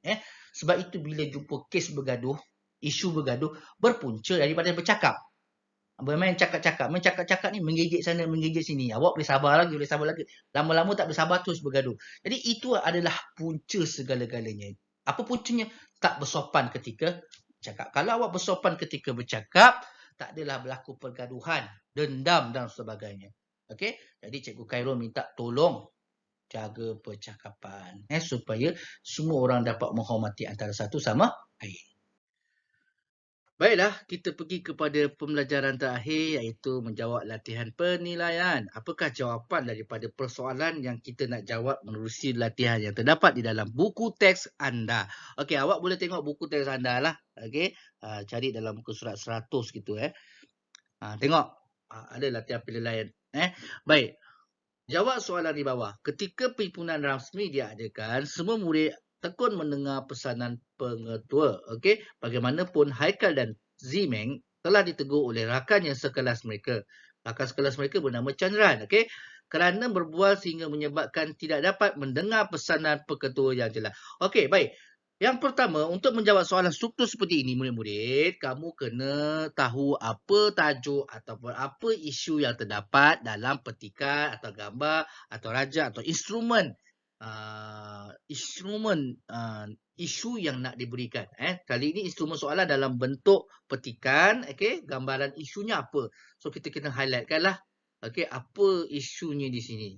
Sebab itu bila jumpa kes bergaduh, isu bergaduh, berpunca daripada bercakap. Bermain cakap-cakap. Main cakap-cakap ni mengejek sana, mengejek sini. Awak boleh sabar lagi. Lama-lama tak boleh sabar, terus bergaduh. Jadi itu adalah punca segala-galanya. Apa puncanya? Tak bersopan ketika bercakap. Kalau awak bersopan ketika bercakap, tak adalah berlaku pergaduhan, dendam dan sebagainya. Okey? Jadi Cikgu Khairul minta tolong jaga percakapan. Supaya semua orang dapat menghormati antara satu sama lain. Baiklah, kita pergi kepada pembelajaran terakhir iaitu menjawab latihan penilaian. Apakah jawapan daripada persoalan yang kita nak jawab menerusi latihan yang terdapat di dalam buku teks anda? Okey, awak boleh tengok buku teks anda lah. Okey, cari dalam muka surat 100 gitu. Tengok, ada latihan penilaian. Baik, jawab soalan di bawah. Ketika perhimpunan rasmi diadakan, semua murid tekun mendengar pesanan pengetua. Okey, bagaimanapun Haikal dan Zimeng telah ditegur oleh rakannya sekelas mereka. Rakan sekelas mereka bernama Chandran. Okey, kerana berbual sehingga menyebabkan tidak dapat mendengar pesanan pengetua yang jelas. Okey, baik. Yang pertama, untuk menjawab soalan struktur seperti ini, murid-murid, kamu kena tahu apa tajuk ataupun apa isu yang terdapat dalam petikan atau gambar atau raja atau instrumen isu yang nak diberikan. Kali ini instrumen soalan dalam bentuk petikan, gambaran isunya apa. So kita kena highlightkan lah, apa isunya di sini.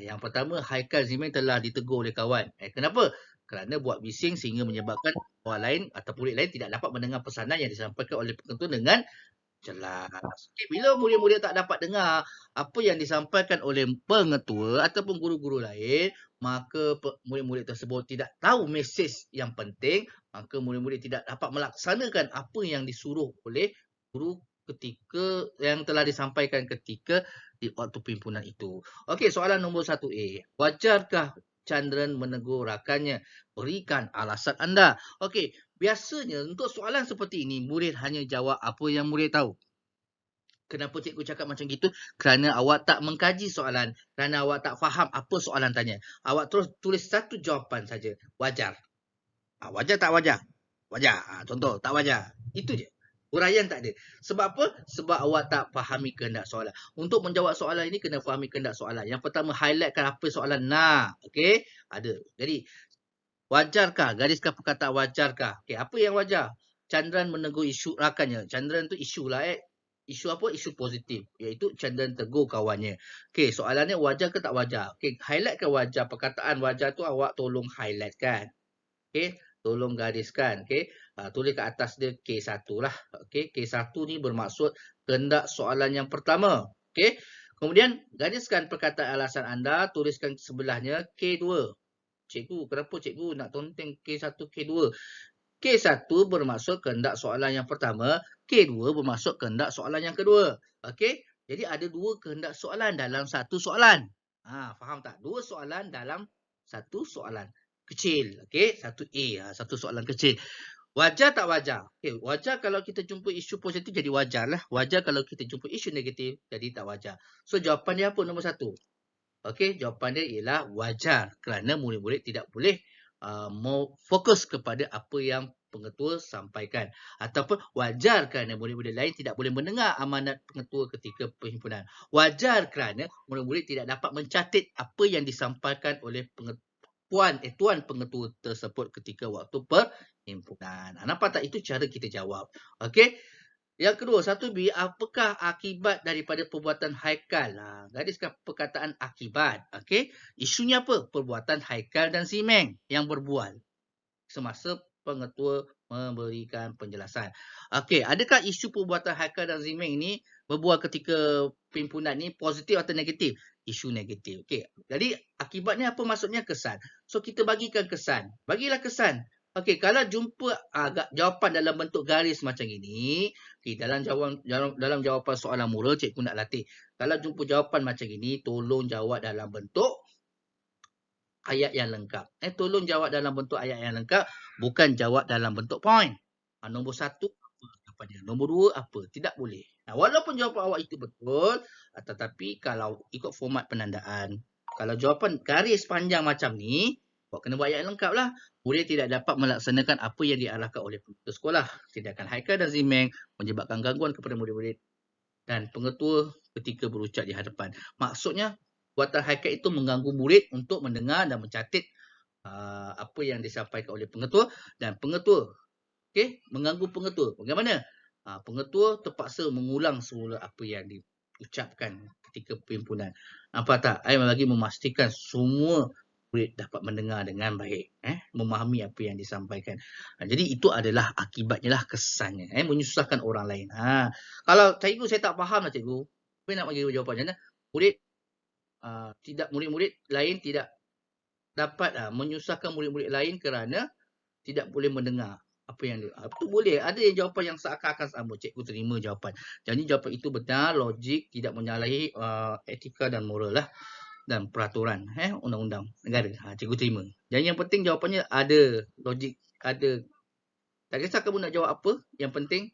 Yang pertama, Haikal Zimeng telah ditegur oleh kawan. Kenapa? Kerana buat bising sehingga menyebabkan orang lain atau murid lain tidak dapat mendengar pesanan yang disampaikan oleh pengetua dengan jelas. Bila murid-murid tak dapat dengar apa yang disampaikan oleh pengetua ataupun guru-guru lain, maka murid-murid tersebut tidak tahu mesej yang penting, maka murid-murid tidak dapat melaksanakan apa yang disuruh oleh guru ketika yang telah disampaikan ketika di waktu perhimpunan itu. Okey, soalan nombor 1A. Wajarkah Chandran menegur rakannya? Berikan alasan anda. Okey, biasanya untuk soalan seperti ini, murid hanya jawab apa yang murid tahu. Kenapa cikgu cakap macam gitu? Kerana awak tak mengkaji soalan. Kerana awak tak faham apa soalan tanya. Awak terus tulis satu jawapan saja. Wajar. Wajar tak wajar? Wajar. Contoh, tak wajar. Itu je. Uraian tak ada. Sebab apa? Sebab awak tak fahami kehendak soalan. Untuk menjawab soalan ini, kena fahami kehendak soalan. Yang pertama, highlightkan apa soalan nak. Okey? Ada. Jadi, wajarkah? Gariskan perkataan wajarkah. Okey, apa yang wajar? Chandran menegur isu rakannya. Chandran tu isu lah. Isu apa? Isu positif. Iaitu Chandran tegur kawannya. Okey, soalannya wajar ke tak wajar? Okey, highlightkan wajar. Perkataan wajar tu awak tolong highlightkan. Okey, tolong gariskan. Okey, tulis kat atas dia K1 lah. Okey, K1 ni bermaksud kehendak soalan yang pertama. Okey, kemudian gariskan perkataan alasan anda, tuliskan sebelahnya K2. Cikgu, kenapa cikgu nak tonteng K1, K2? K1 bermaksud kehendak soalan yang pertama, K2 bermaksud kehendak soalan yang kedua. Okey, jadi ada dua kehendak soalan dalam satu soalan. Faham tak? Dua soalan dalam satu soalan kecil. Okey, 1A, satu soalan kecil. Wajar tak wajar? Okey, wajar kalau kita jumpa isu positif jadi wajar lah. Wajar kalau kita jumpa isu negatif jadi tak wajar. So jawapan dia apa nombor 1? Okey, jawapan dia ialah wajar kerana murid-murid tidak boleh mau fokus kepada apa yang pengetua sampaikan. Ataupun wajar kerana murid-murid lain tidak boleh mendengar amanat pengetua ketika perhimpunan. Wajar kerana murid-murid tidak dapat mencatat apa yang disampaikan oleh tuan pengetua tersebut ketika waktu perhimpunan. Nampak tak? Itu cara kita jawab. Okey. Yang kedua, 1B, apakah akibat daripada perbuatan Haikal? Gariskan perkataan akibat. Okey. Isunya apa? Perbuatan Haikal dan si Meng yang berbual semasa pengetua memberikan penjelasan. Okey, adakah isu perbuatan Haikal dan Zimeng ini berbual ketika perhimpunan ni positif atau negatif? Isu negatif. Okey. Jadi akibatnya apa maksudnya? Kesan. So kita bagikan kesan. Bagilah kesan. Okey, kalau jumpa jawapan dalam bentuk garis macam ini, okay, dalam jawapan soalan moral cikgu nak latih. Kalau jumpa jawapan macam ini, tolong jawab dalam bentuk ayat yang lengkap. Tolong jawab dalam bentuk ayat yang lengkap, bukan jawab dalam bentuk point. Nombor 1 apa jawapannya? Nombor 2 apa? Tidak boleh. Walaupun jawapan awak itu betul, tetapi kalau ikut format penandaan, kalau jawapan garis panjang macam ni, awak kena buat ayat yang lengkap lah. Murid tidak dapat melaksanakan apa yang diarahkan oleh pengetua sekolah. Tindakan Haikal dan Zimeng menyebabkan gangguan kepada murid-murid dan pengetua ketika berucap di hadapan. Maksudnya, perbuatan Haikal itu mengganggu murid untuk mendengar dan mencatat apa yang disampaikan oleh pengetua, dan pengetua mengganggu pengetua. Bagaimana? Pengetua terpaksa mengulang semula apa yang diucapkan ketika perhimpunan. Nampak tak? Saya lagi memastikan semua murid dapat mendengar dengan baik, memahami apa yang disampaikan. Jadi itu adalah akibatnya lah, kesannya, menyusahkan orang lain. Kalau cikgu saya tak faham lah cikgu, apa nak bagi jawapan? Murid murid-murid lain tidak dapat menyusahkan murid-murid lain kerana tidak boleh mendengar apa yang itu boleh. Ada yang jawapan yang seakan-akan sama, cikgu terima jawapan. Jadi jawapan itu benar, logik, tidak menyalahi etika dan moral lah, dan peraturan undang-undang negara. Cikgu terima. Jadi yang penting jawapannya ada logik, ada. Tak kisah kamu nak jawab apa, yang penting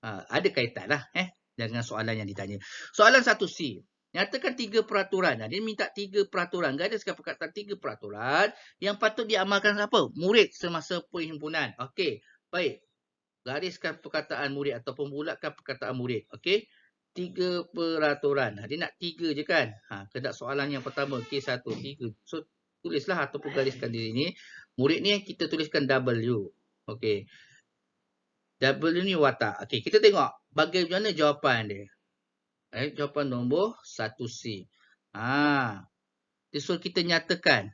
ada kaitan lah dengan soalan yang ditanya. Soalan 1C. Nyatakan 3 peraturan. Dia minta 3 peraturan. Gariskan perkataan 3 peraturan yang patut diamalkan apa? Murid semasa perhimpunan. Okey, baik. Gariskan perkataan murid ataupun bulatkan perkataan murid. Okey. 3 peraturan. Dia nak 3 je kan? Kedak soalan yang pertama. Okey, 1, 3. So, tulislah ataupun gariskan di sini. Murid ni kita tuliskan W. Okey. W ni watak. Okey, kita tengok bagaimana jawapan dia. Jawapan nombor 1C. Dia suruh kita nyatakan.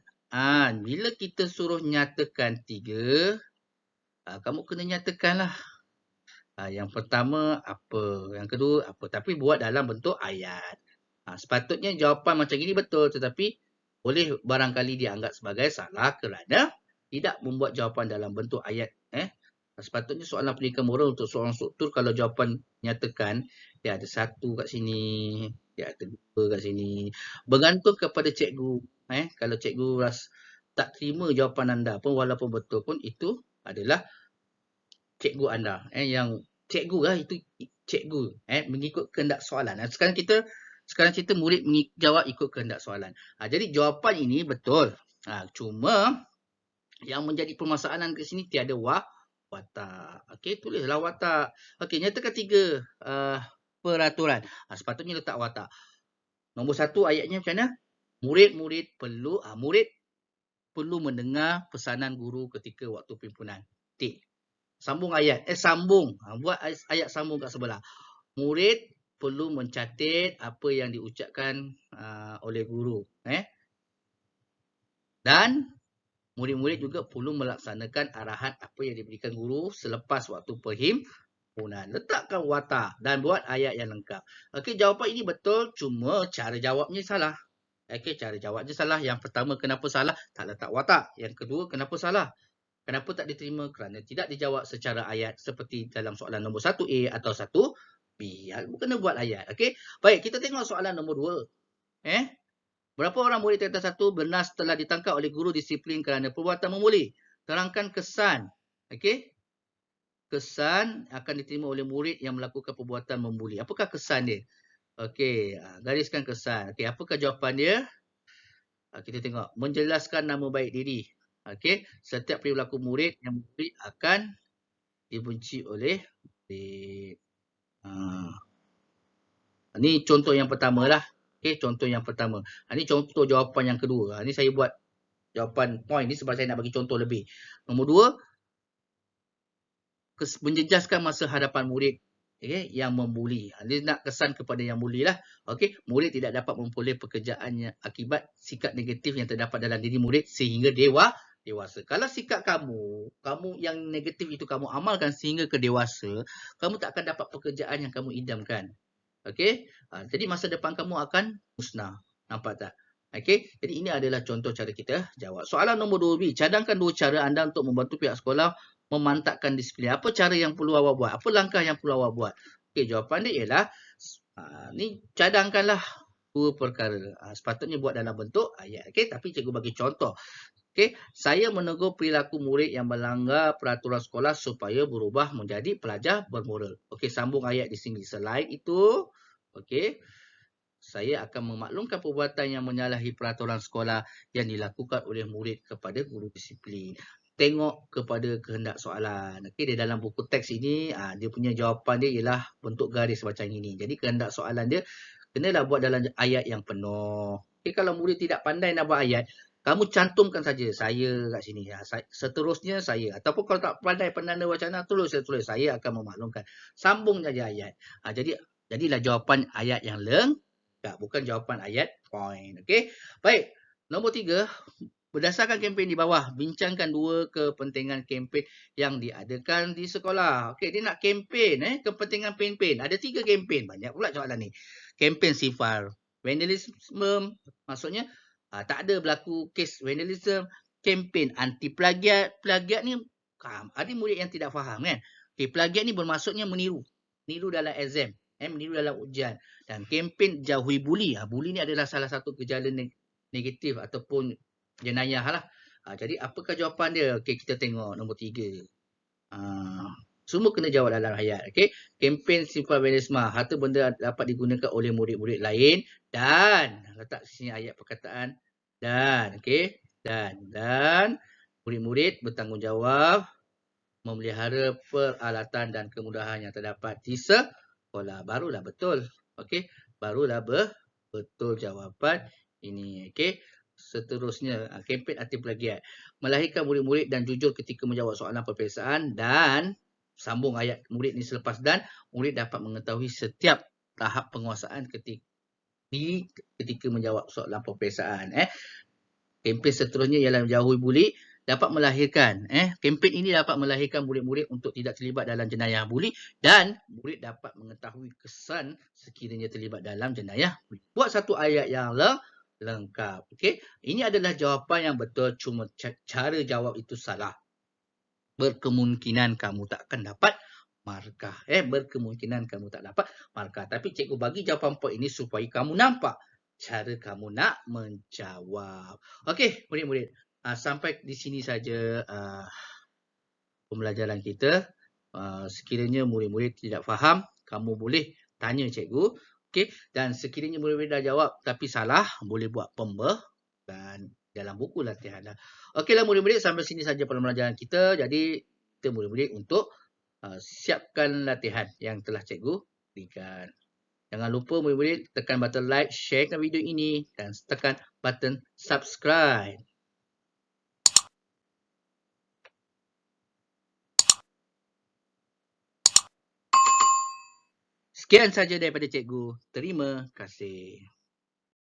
Bila kita suruh nyatakan 3, kamu kena nyatakanlah. Yang pertama apa, yang kedua apa. Tapi buat dalam bentuk ayat. Sepatutnya jawapan macam ini betul, tetapi boleh barangkali dianggap sebagai salah kerana tidak membuat jawapan dalam bentuk ayat. Sepatutnya soalan pendidikan moral untuk seorang struktur, kalau jawapan nyatakan, dia ada 1 kat sini, dia ada 2 kat sini. Bergantung kepada cikgu. Kalau cikgu tak terima jawapan anda pun, walaupun betul pun, itu adalah cikgu anda. Yang cikgu lah, itu cikgu. Mengikut kehendak soalan. Sekarang kita murid jawab ikut kehendak soalan. Jadi jawapan ini betul. Cuma yang menjadi permasalahan ke sini tiada watak. Okey, tulislah watak. Okey, nyatakan 3 peraturan. Sepatutnya letak watak. Nombor 1 ayatnya macam mana? Murid perlu mendengar pesanan guru ketika waktu perhimpunan. Tik. Sambung ayat. Sambung. Buat ayat sambung kat sebelah. Murid perlu mencatat apa yang diucapkan oleh guru. Dan murid-murid juga perlu melaksanakan arahan apa yang diberikan guru selepas waktu perhimpunan. Letakkan watak dan buat ayat yang lengkap. Okey, jawapan ini betul, cuma cara jawabnya salah. Okey, cara jawabnya salah. Yang pertama, kenapa salah? Tak letak watak. Yang kedua, kenapa salah? Kenapa tak diterima? Kerana tidak dijawab secara ayat seperti dalam soalan nombor 1A atau 1B. Kena buat ayat. Okey, baik, kita tengok soalan nombor 2. Berapa orang murid tingkatan 1 benar setelah ditangkap oleh guru disiplin kerana perbuatan membuli? Terangkan kesan. Okey. Kesan akan diterima oleh murid yang melakukan perbuatan membuli. Apakah kesan dia? Okey, gariskan kesan. Okey, apakah jawapan dia? Kita tengok. Menjelaskan nama baik diri. Okey, setiap perilaku murid yang membuli akan dibenci oleh murid. Ini contoh yang pertama lah. Okey, contoh yang pertama. Ini contoh jawapan yang kedua. Ini saya buat jawapan point ni sebab saya nak bagi contoh lebih. Nombor 2, menjejaskan masa hadapan murid yang membuli. Dia nak kesan kepada yang buli lah. Okey, murid tidak dapat memperoleh pekerjaannya akibat sikap negatif yang terdapat dalam diri murid sehingga dewasa. Kalau sikap kamu yang negatif itu kamu amalkan sehingga ke dewasa, kamu tak akan dapat pekerjaan yang kamu idamkan. Okey, jadi masa depan kamu akan musnah. Nampak tak? Okey, jadi ini adalah contoh cara kita jawab. Soalan nombor 2B, cadangkan 2 cara anda untuk membantu pihak sekolah memantapkan disiplin. Apa cara yang perlu awak buat? Apa langkah yang perlu awak buat? Okey, jawapan dia ialah ni cadangkanlah 2 perkara. Sepatutnya buat dalam bentuk ayat. Okey, tapi cikgu bagi contoh. Okey, saya menegur perilaku murid yang melanggar peraturan sekolah supaya berubah menjadi pelajar bermoral. Okey, sambung ayat di sini. Selain itu, okey, saya akan memaklumkan perbuatan yang menyalahi peraturan sekolah yang dilakukan oleh murid kepada guru disiplin. Tengok kepada kehendak soalan. Okey, di dalam buku teks ini, dia punya jawapan dia ialah bentuk garis macam ini. Jadi, kehendak soalan dia kenalah buat dalam ayat yang penuh. Okey, kalau murid tidak pandai nak buat ayat, kamu cantumkan saja saya kat sini. Seterusnya saya. Ataupun kalau tak pandai penanda wacana, tulis saya akan memaklumkan. Sambung saja ayat. Jadilah jawapan ayat yang lengkap, bukan jawapan ayat point. Okey. Baik. Nombor 3, berdasarkan kempen di bawah, bincangkan 2 kepentingan kempen yang diadakan di sekolah. Okey, dia nak kempen kepentingan kempen. Ada 3 kempen. Banyak pula soalan ni. Kempen sifar vandalisme, maksudnya tak ada berlaku kes vandalism. Kempen anti plagiat. Plagiat ni ada murid yang tidak faham kan. Okey, plagiat ni bermaksudnya meniru. Meniru dalam exam, meniru dalam ujian. Dan kempen jauhi buli. Buli ni adalah salah satu gejala negatif ataupun jenayah lah. Jadi apakah jawapan dia? Okey, kita tengok nombor 3. Semua kena jawab dalam ayat. Okey, kempen sifar vandalisme. Harta benda dapat digunakan oleh murid-murid lain dan letak sini ayat perkataan dan. Okey, dan murid-murid bertanggungjawab memelihara peralatan dan kemudahan yang terdapat di sekolah. Barulah betul. Okey, barulah betul jawapan ini. Okey, seterusnya kempen anti plagiat. Melahirkan murid-murid dan jujur ketika menjawab soalan peperiksaan dan sambung ayat murid ni selepas dan murid dapat mengetahui setiap tahap penguasaan ketika menjawab soalan peperiksaan. Kempen seterusnya ialah jauhi buli. Dapat melahirkan, kempen ini dapat melahirkan murid-murid untuk tidak terlibat dalam jenayah buli dan murid dapat mengetahui kesan sekiranya terlibat dalam jenayah buli. Buat satu ayat yang lengkap. Okey, ini adalah jawapan yang betul, cuma cara jawab itu salah. Berkemungkinan kamu tak akan dapat markah. Berkemungkinan kamu tak dapat markah. Tapi cikgu bagi jawapan point ini supaya kamu nampak cara kamu nak menjawab. Okey, murid-murid. Sampai di sini saja pembelajaran kita. Sekiranya murid-murid tidak faham, kamu boleh tanya cikgu. Okey, dan sekiranya murid-murid dah jawab tapi salah, boleh buat pembelaan dalam buku latihan. Okeylah murid-murid, sampai sini saja pembelajaran kita. Jadi, kita murid-murid untuk siapkan latihan yang telah cikgu berikan. Jangan lupa murid-murid tekan button like, sharekan video ini dan tekan button subscribe. Sekian saja daripada cikgu. Terima kasih.